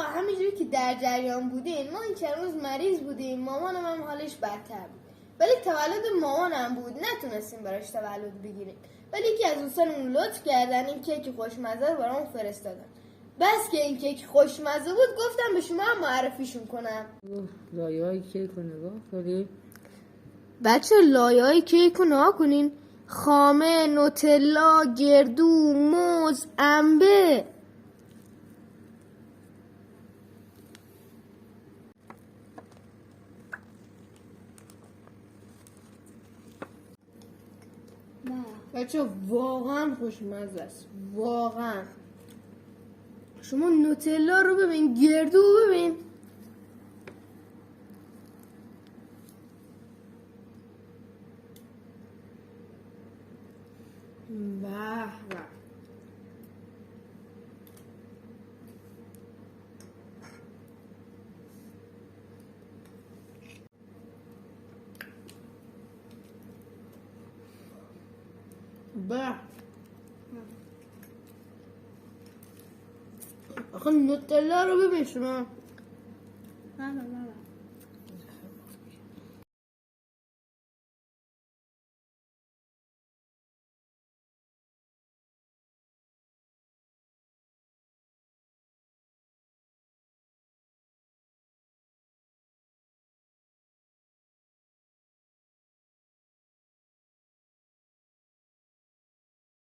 آقا همینجوری که در جریان بودین، ما این چند روز مریض بودیم، مامانم هم حالش بدتر بود، ولی تولد مامانم بود نتونستیم براش تولد بگیریم، ولی یکی از دوستانمون لطف کردن این کیک خوشمزه رو برامون فرستادن. بس که این کیک خوشمزه بود گفتم به شما هم معرفیشون کنم. لایه های کیک رو نگاه کنیم. بچه لایه های کیک رو نگاه کنین، خامه، نوتلا، گردو، موز، انبه. بچه واقعا خوشمزه است، واقعا. شما نوتلا رو ببین، گردو رو ببین. به به. به. آخه نوتلا رو ببین شما.